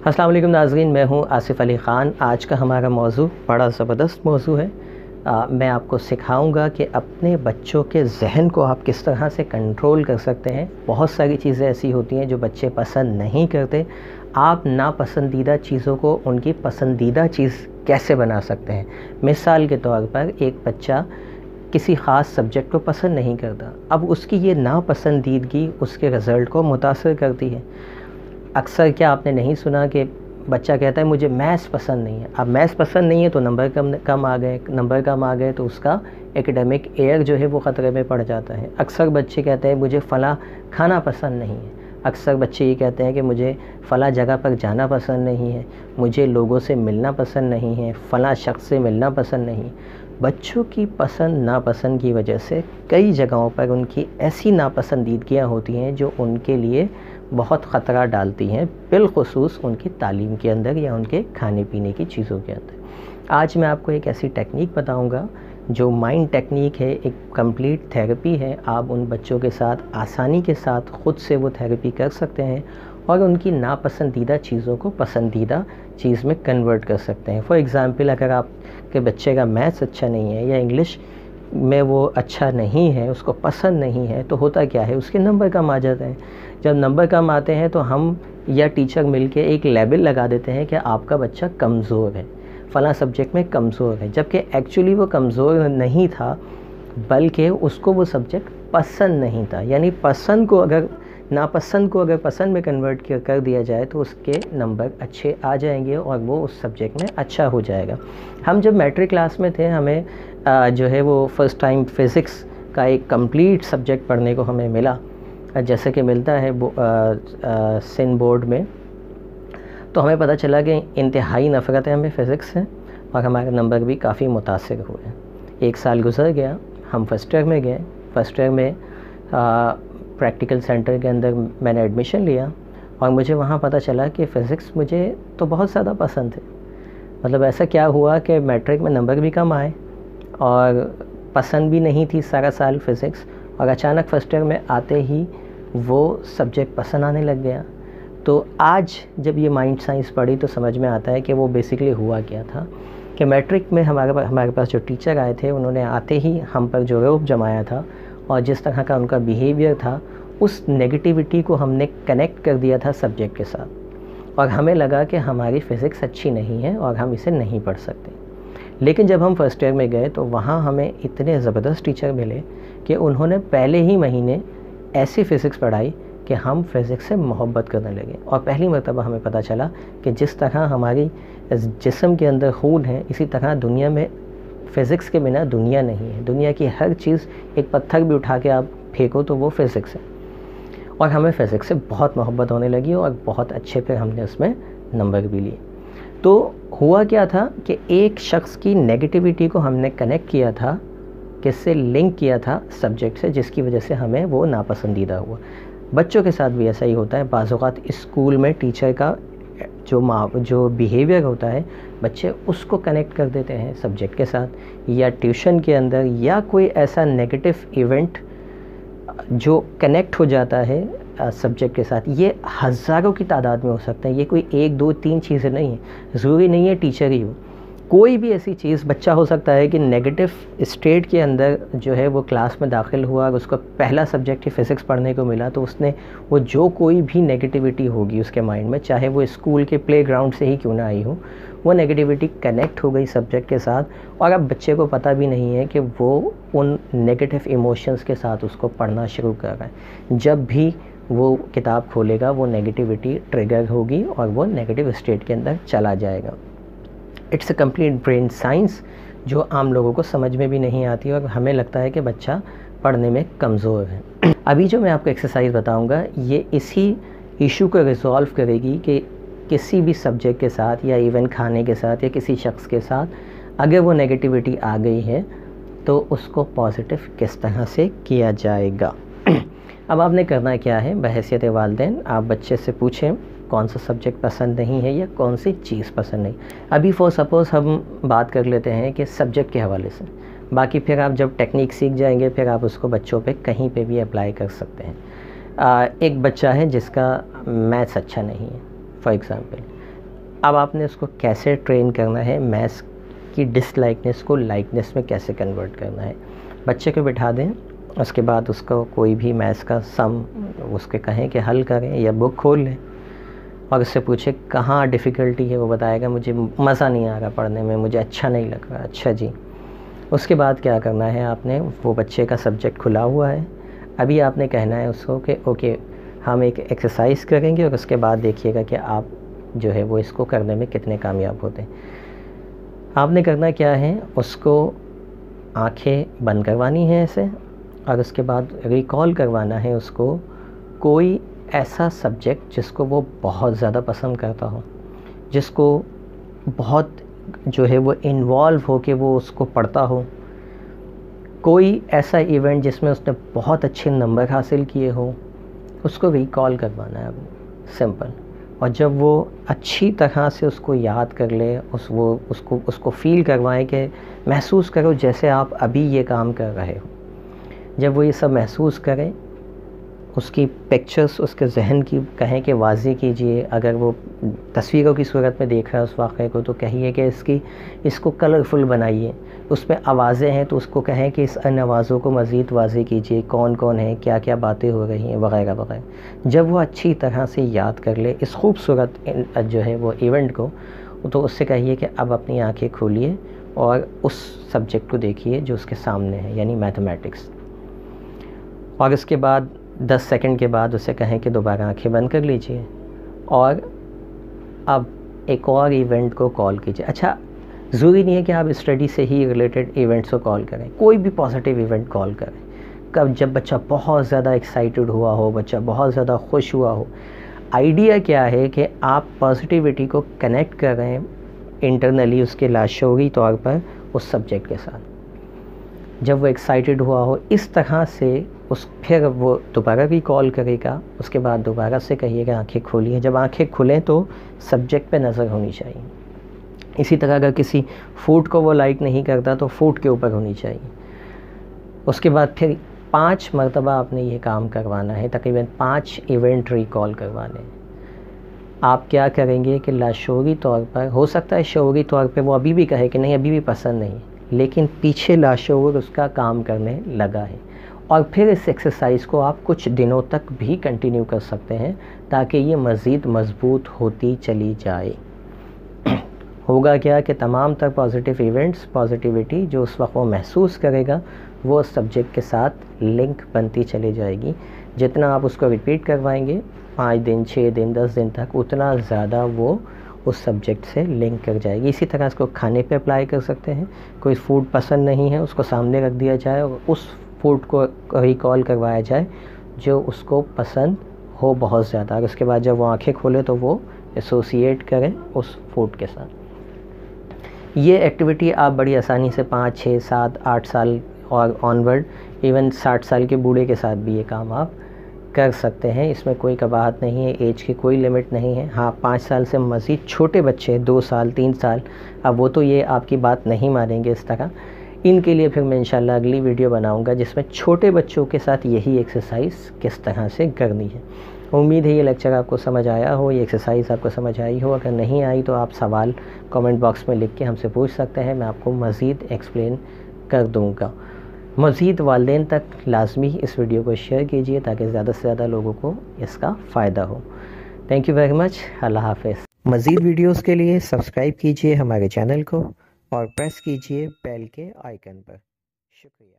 अस्सलाम वालेकुम नाज़रीन, मैं हूं आसिफ़ अली ख़ान। आज का हमारा मौजू बड़ा ज़बरदस्त मौजू है। मैं आपको सिखाऊंगा कि अपने बच्चों के ज़हन को आप किस तरह से कंट्रोल कर सकते हैं। बहुत सारी चीज़ें ऐसी होती हैं जो बच्चे पसंद नहीं करते। आप नापसंदीदा चीज़ों को उनकी पसंदीदा चीज़ कैसे बना सकते हैं। मिसाल के तौर पर एक बच्चा किसी ख़ास सब्जेक्ट को पसंद नहीं करता, अब उसकी ये नापसंदीदगी उसके रिज़ल्ट को मुतासिर करती है। अक्सर क्या आपने नहीं सुना कि बच्चा कहता है मुझे मैथ्स पसंद नहीं है। अब मैथ्स पसंद नहीं है तो नंबर कम आ गए तो उसका एकेडमिक एयर जो है वो ख़तरे में पड़ जाता है। अक्सर बच्चे कहते हैं मुझे फ़लाँ खाना पसंद नहीं है। अक्सर बच्चे ये कहते हैं कि मुझे फ़लाँ जगह पर जाना पसंद नहीं है, मुझे लोगों से मिलना पसंद नहीं है, फ़लाँ शख्स से मिलना पसंद नहीं। बच्चों की पसंद नापसंद की वजह से कई जगहों पर उनकी ऐसी नापसंदीदगियाँ होती हैं जो उनके लिए बहुत ख़तरा डालती हैं, बिलख़ुसूस उनकी तालीम के अंदर या उनके खाने पीने की चीज़ों के अंदर। आज मैं आपको एक ऐसी टेक्निक बताऊंगा जो माइंड टेक्निक है, एक कंप्लीट थेरेपी है। आप उन बच्चों के साथ आसानी के साथ ख़ुद से वो थेरेपी कर सकते हैं और उनकी नापसंदीदा चीज़ों को पसंदीदा चीज़ में कन्वर्ट कर सकते हैं। फॉर एग्ज़ाम्पल, अगर आपके बच्चे का मैथ्स अच्छा नहीं है या इंग्लिश में वो अच्छा नहीं है, उसको पसंद नहीं है, तो होता क्या है, उसके नंबर कम आ जाते हैं। जब नंबर कम आते हैं तो हम या टीचर मिलके एक लेबल लगा देते हैं कि आपका बच्चा कमज़ोर है, फ़लाँ सब्जेक्ट में कमज़ोर है, जबकि एक्चुअली वो कमज़ोर नहीं था, बल्कि उसको वो सब्जेक्ट पसंद नहीं था। यानी नापसंद को अगर पसंद में कन्वर्ट कर दिया जाए तो उसके नंबर अच्छे आ जाएंगे और वो उस सब्जेक्ट में अच्छा हो जाएगा। हम जब मैट्रिक क्लास में थे, हमें जो है वो फ़र्स्ट टाइम फ़िज़िक्स का एक कंप्लीट सब्जेक्ट पढ़ने को हमें मिला, जैसे कि मिलता है सिन बोर्ड में। तो हमें पता चला कि इंतहाई नफ़रत है हमें फ़िज़िक्स से और हमारे नंबर भी काफ़ी मुतासिर हुए। एक साल गुज़र गया, हम फर्स्ट ईयर में गए। फर्स्ट ईयर में प्रैक्टिकल सेंटर के अंदर मैंने एडमिशन लिया और मुझे वहाँ पता चला कि फ़िज़िक्स मुझे तो बहुत ज़्यादा पसंद है। मतलब ऐसा क्या हुआ कि मैट्रिक में नंबर भी कम आए और पसंद भी नहीं थी सारा साल फ़िज़िक्स, और अचानक फर्स्ट ईयर में आते ही वो सब्जेक्ट पसंद आने लग गया। तो आज जब ये माइंड साइंस पढ़ी तो समझ में आता है कि वो बेसिकली हुआ क्या था कि मैट्रिक में हमारे पास जो टीचर आए थे, उन्होंने आते ही हम पर जो रौब जमाया था और जिस तरह का उनका बिहेवियर था, उस नेगेटिविटी को हमने कनेक्ट कर दिया था सब्जेक्ट के साथ और हमें लगा कि हमारी फ़िज़िक्स अच्छी नहीं है और हम इसे नहीं पढ़ सकते। लेकिन जब हम फर्स्ट ईयर में गए तो वहाँ हमें इतने ज़बरदस्त टीचर मिले कि उन्होंने पहले ही महीने ऐसी फ़िज़िक्स पढ़ाई कि हम फ़िज़िक्स से मोहब्बत करने लगे। और पहली मरतबा हमें पता चला कि जिस तरह हमारी जिस्म के अंदर खून है, इसी तरह दुनिया में फ़िज़िक्स के बिना दुनिया नहीं है। दुनिया की हर चीज़, एक पत्थर भी उठा के आप फेंको तो वो फ़िज़िक्स है। और हमें फ़िज़िक्स से बहुत मोहब्बत होने लगी और बहुत अच्छे पे हमने उसमें नंबर भी लिए। तो हुआ क्या था कि एक शख्स की नेगेटिविटी को हमने कनेक्ट किया था, किससे लिंक किया था, सब्जेक्ट से, जिसकी वजह से हमें वो नापसंदीदा हुआ। बच्चों के साथ भी ऐसा ही होता है। बाज़ औक़ात स्कूल में टीचर का जो बिहेवियर होता है, बच्चे उसको कनेक्ट कर देते हैं सब्जेक्ट के साथ, या ट्यूशन के अंदर, या कोई ऐसा नेगेटिव इवेंट जो कनेक्ट हो जाता है सब्जेक्ट के साथ। ये हज़ारों की तादाद में हो सकता है, ये कोई एक दो तीन चीज़ें नहीं है, ज़रूरी नहीं है टीचर ही हो। कोई भी ऐसी चीज़, बच्चा हो सकता है कि नेगेटिव स्टेट के अंदर जो है वो क्लास में दाखिल हुआ और उसको पहला सब्जेक्ट ही फ़िज़िक्स पढ़ने को मिला, तो उसने वो जो कोई भी नेगेटिविटी होगी उसके माइंड में, चाहे वो स्कूल के प्लेग्राउंड से ही क्यों ना आई हो, वो नेगेटिविटी कनेक्ट हो गई सब्जेक्ट के साथ और अब बच्चे को पता भी नहीं है कि वो उन नेगेटिव इमोशंस के साथ उसको पढ़ना शुरू कर रहा है। जब भी वो किताब खोलेगा वो नेगेटिविटी ट्रिगर होगी और वो नेगेटिव स्टेट के अंदर चला जाएगा। It's a complete brain science जो आम लोगों को समझ में भी नहीं आती और हमें लगता है कि बच्चा पढ़ने में कमज़ोर है। अभी जो मैं आपको एक्सरसाइज बताऊंगा, ये इसी इशू को रिज़ॉल्व करेगी कि किसी भी सब्जेक्ट के साथ या इवन खाने के साथ या किसी शख्स के साथ अगर वो नेगेटिविटी आ गई है तो उसको पॉजिटिव किस तरह से किया जाएगा। अब आपने करना क्या है, बहैसियत वालिदैन आप बच्चे से पूछें कौन सा सब्जेक्ट पसंद नहीं है या कौन सी चीज़ पसंद नहीं। अभी फॉर सपोज़ हम बात कर लेते हैं कि सब्जेक्ट के हवाले से, बाकी फिर आप जब टेक्निक सीख जाएंगे फिर आप उसको बच्चों पे कहीं पे भी अप्लाई कर सकते हैं। एक बच्चा है जिसका मैथ्स अच्छा नहीं है, फॉर एग्ज़ाम्पल, اب آپ نے اس کو کیسے ٹرین کرنا ہے، میتھس کی ڈس لائکنیس کو لائکنیس میں کیسے کنورٹ کرنا ہے. بچے کو بٹھا دیں، اس کے بعد اس کو کوئی بھی میتھس کا سم اس کے کہیں کہ حل کریں یا بک کھول لیں اور اس سے پوچھیں کہاں ڈیفیکلٹی ہے. وہ بتائے گا مجھے مزہ نہیں آ رہا پڑھنے میں، مجھے اچھا نہیں لگ رہا. اچھا جی، اس کے بعد کیا کرنا ہے آپ نے، وہ بچے کا سبجیکٹ کھلا ہوا ہے، ابھی آپ نے کہنا ہے اس کو کہ اوکے ہم ایک ایکسرسائز کریں گے اور اس کے بعد دیکھیے گا کہ آپ جو ہے وہ اس کو کرنے میں کتنے کامیاب ہوتے ہیں. آپ نے کرنا کیا ہے، اس کو آنکھیں بند کروانی ہیں ایسے، اور اس کے بعد ریکال کروانا ہے اس کو کوئی ایسا سبجیکٹ جس کو وہ بہت زیادہ پسند کرتا ہو، جس کو بہت جو ہے وہ انوالو ہو کے وہ اس کو پڑھتا ہو. کوئی ایسا ایونٹ جس میں اس نے بہت اچھے نمبر حاصل کیے ہو، اس کو ریکال کروانا ہے اب سمپل. اور جب وہ اچھی طرح سے اس کو یاد کر لے، اس کو فیل کروائیں کہ محسوس کرو جیسے آپ ابھی یہ کام کر رہے ہو. جب وہ یہ سب محسوس کرے، اس کی پکچرز اس کے ذہن کی کہیں کہ واضح کیجئے. اگر وہ تصویروں کی صورت میں دیکھ رہا ہے اس واقعے کو تو کہیے کہ اس کو کلرفل بنائیے. اس میں آوازیں ہیں تو اس کو کہیں کہ ان آوازوں کو مزید واضح کیجئے، کون کون ہیں، کیا کیا باتیں ہو رہی ہیں وغیرہ وغیرہ. جب وہ اچھی طرح سے یاد کر لے اس خوبصورت جو ہے وہ ایونٹ کو، تو اس سے کہیے کہ اب اپنی آنکھیں کھولیے اور اس سبجیکٹ کو دیکھیے جو اس کے سامنے ہے، یعنی میتھمیٹکس. اور اس کے بعد 10 سیکنڈ کے بعد اسے کہیں کہ دوبارہ آنکھیں بند کر لیجئے اور اب ایک اور ایونٹ کو کال کیجئے. اچھا، ضروری نہیں ہے کہ آپ اسٹڈی سے ہی ریلیٹڈ ایونٹس کو کال کریں، کوئی بھی پازیٹیو ایونٹ کال کریں. جب بچہ بہت زیادہ ایکسائٹڈ ہوا ہو، بچہ بہت زیادہ خوش ہوا ہو، آئیڈیا کیا ہے کہ آپ پازیٹیوٹی کو کنیکٹ کر رہے ہیں انٹرنلی اس کے لاشعوری طور پر اس سبجیکٹ کے ساتھ. جب وہ ایکسائٹڈ ہوا ہو اس طرح سے پھر وہ دوبارہ بھی کال کرے گا. اس کے بعد دوبارہ سے کہیے گا آنکھیں کھولیے. جب آنکھیں کھلیں تو سبجیکٹ پہ نظر ہونی چاہیے. اسی طرح اگر کسی فوڈ کو وہ لائک نہیں کرتا تو فوڈ کے اوپر ہونی چاہیے. اس کے بعد پھر 5 مرتبہ آپ نے یہ کام کروانا ہے، تقریباً 5 ایونٹ ریکال کروانے ہیں. آپ کیا کریں گے کہ لاشعوری طور پر، ہو سکتا ہے شعوری طور پہ وہ ابھی بھی کہے کہ نہیں ابھی بھی پسند نہیں، لیکن پیچھے لاشعور اس کا کام کرنے لگا ہے. اور پھر اس ایکسرسائز کو آپ کچھ دنوں تک بھی کنٹینیو کر سکتے ہیں تاکہ یہ مزید مضبوط ہوتی چلی جائے. ہوگا کیا کہ تمام تر پازیٹیو ایونٹس، پازیٹیوٹی جو اس وقت وہ محسوس کرے گا وہ سبجیکٹ کے ساتھ لنک بنتی چلی جائے گی. جتنا آپ اس کو ریپیٹ کروائیں گے 5 دن، 6 دن، 10 دن تک، اتنا زیادہ وہ اس سبجیکٹ سے لنک کر جائے گی. اسی طرح اس کو کھانے پہ اپلائی کر سکتے ہیں. کوئی فوڈ پسند نہیں ہے، اس کو سامنے رکھ دیا جائے اور اس فوڈ کو ریکال کروایا جائے جو اس کو پسند ہو بہت زیادہ. اور اس کے بعد جب وہ آنکھیں کھولے تو وہ ایسوسیٹ کریں اس فوڈ کے ساتھ. یہ ایکٹیویٹی آپ بڑی آسانی سے 5، 6، 7، 8 سال اور آنورڈ، ایون 60 سال کے بوڑھے کے ساتھ بھی یہ کام آپ کر سکتے ہیں. اس میں کوئی قباحت نہیں ہے، ایج کی کوئی لمٹ نہیں ہے. ہاں 5 سال سے مزید چھوٹے بچے، 2 سال، 3 سال، اب وہ تو یہ آپ کی بات نہیں مانیں گے اس طرح. ان کے لیے پھر میں انشاءاللہ اگلی ویڈیو بناؤں گا جس میں چھوٹے بچوں کے ساتھ یہی ایکسرسائز کس طرح سے کرنی ہے. امید ہے یہ لیکچر آپ کو سمجھ آیا ہو، یہ ایکسرسائز آپ کو سمجھ آئی ہو. اگر نہیں آئی تو آپ سوال کامنٹ باکس میں لکھ کے ہم سے پوچھ سکتے ہیں، میں آپ کو مزید ایکسپلین کر دوں گا. مزید والدین تک لازمی اس ویڈیو کو شیئر کیجئے تاکہ زیادہ سے زیادہ لوگوں کو اس کا فائدہ ہو. Thank you very much. اللہ حافظ. مزید ویڈیوز کے لیے سبسکرائب کیجئے ہمارے چینل کو اور پریس کیجئے بیل کے آئیکن پر. شکریہ.